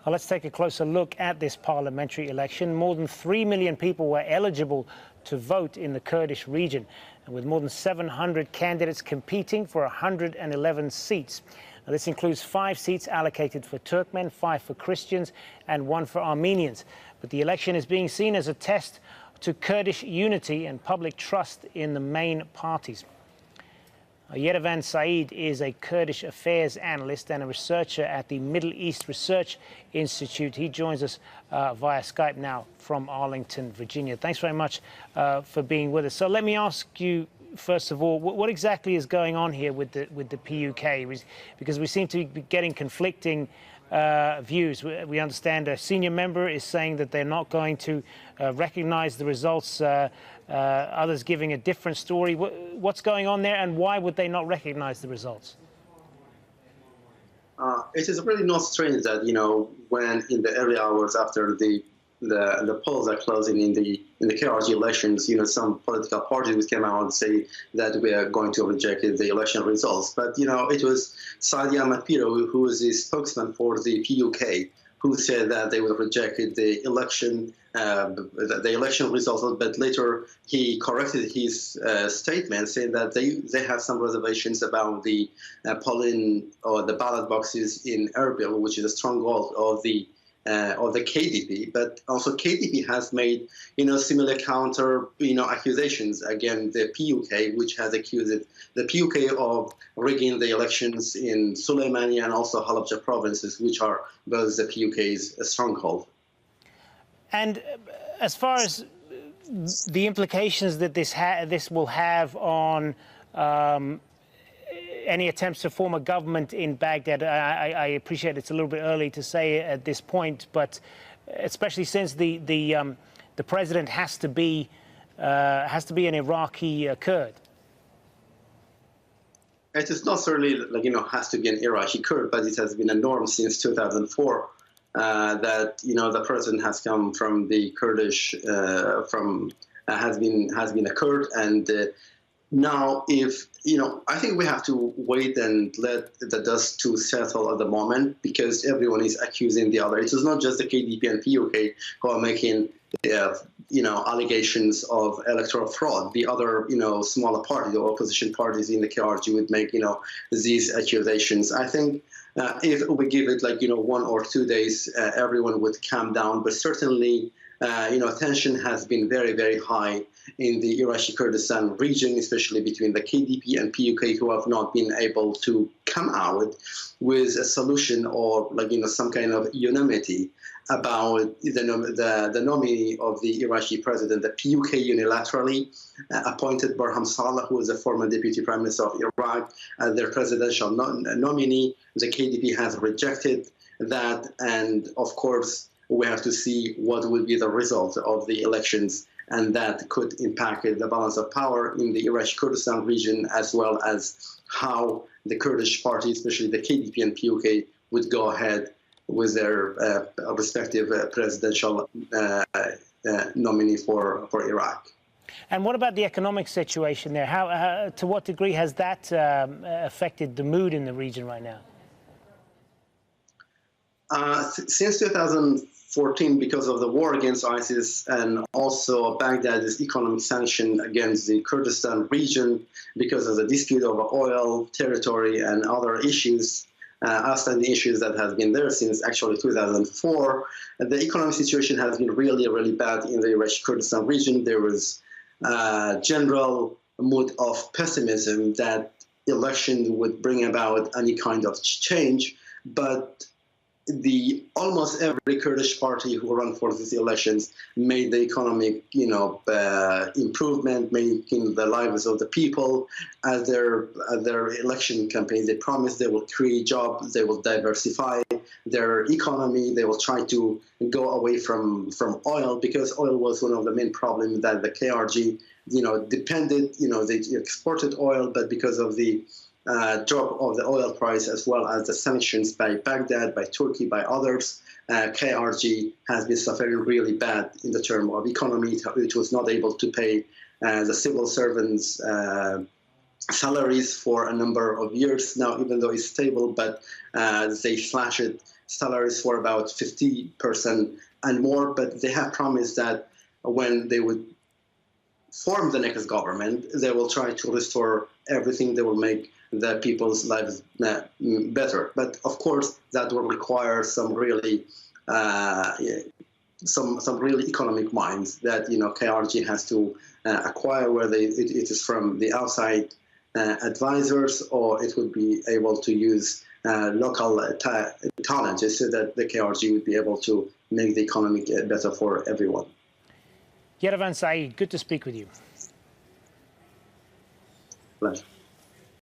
Well, let's take a closer look at this parliamentary election. More than 3 million people were eligible to vote in the Kurdish region, and with more than 700 candidates competing for 111 seats. Now, this includes 5 seats allocated for Turkmen, 5 for Christians, and 1 for Armenians. But the election is being seen as a test to Kurdish unity and public trust in the main parties. Yerevan Said is a Kurdish affairs analyst and a researcher at the Middle East Research Institute. He joins us via Skype now from Arlington, Virginia. Thanks very much for being with us. So let me ask you, first of all, what exactly is going on here with the PUK? Because we seem to be getting conflicting views. We understand a senior member is saying that they're not going to recognize the results. Others giving a different story. What's going on there, and why would they not recognize the results? It is really not strange that, when in the early hours after the polls are closing in the KRG elections, some political parties came out and say that we are going to reject the election results. But, it was Saadi Ahmed Piro, who is the spokesman for the PUK, who said that they would reject the election results, but later he corrected his statement, saying that they have some reservations about the polling or the ballot boxes in Erbil, which is a stronghold of the KDP. But also KDP has made similar counter accusations against the PUK, which has accused the PUK of rigging the elections in Suleimani and also Halabja provinces, which are both the PUK's stronghold. And as far as the implications that this will have on any attempts to form a government in Baghdad, I appreciate it's a little bit early to say at this point, but especially since the president has to be an Iraqi Kurd. It is not certainly has to be an Iraqi Kurd, but it has been a norm since 2004 that the president has come from the Kurdish has been a Kurd. And now, if I think we have to wait and let the dust to settle at the moment, because everyone is accusing the other. It is not just the KDP and PUK who are making allegations of electoral fraud. The other smaller parties, the opposition parties in the KRG, would make these accusations. I think if we give it 1 or 2 days, everyone would calm down. But certainly, tension has been very, very high in the Iraqi Kurdistan region, especially between the KDP and PUK, who have not been able to come out with a solution or some kind of unanimity about the nominee of the Iraqi president. The PUK unilaterally appointed Barham Saleh, who is a former deputy prime minister of Iraq, as their presidential nominee. The KDP has rejected that, and of course, we have to see what will be the result of the elections, and that could impact the balance of power in the Iraqi Kurdistan region, as well as how the Kurdish party, especially the KDP and PUK, would go ahead with their respective presidential nominee for Iraq. And what about the economic situation there? How to what degree has that affected the mood in the region right now? Since 2014, because of the war against ISIS and also Baghdad's economic sanction against the Kurdistan region, because of the dispute over oil, territory, and other issues, outstanding issues that have been there since actually 2004, the economic situation has been really, really bad in the Iraqi Kurdistan region. There was a general mood of pessimism that election would bring about any kind of change, but almost every Kurdish party who ran for these elections made the economic, improvement, making the lives of the people as their election campaign. They promised they will create jobs, they will diversify their economy, they will try to go away from oil, because oil was one of the main problems that the KRG, depended. They exported oil, but because of the drop of the oil price, as well as the sanctions by Baghdad, by Turkey, by others, KRG has been suffering really bad in the term of economy. It was not able to pay the civil servants salaries for a number of years now, even though it's stable, but they slashed salaries for about 50% and more, but they have promised that when they would form the next government, they will try to restore everything. They will make the people's lives better. But of course, that will require some really some really economic minds that KRG has to acquire, whether it is from the outside advisors, or it would be able to use local talent, so that the KRG would be able to make the economy better for everyone. Yerevan Saeed, good to speak with you. Pleasure.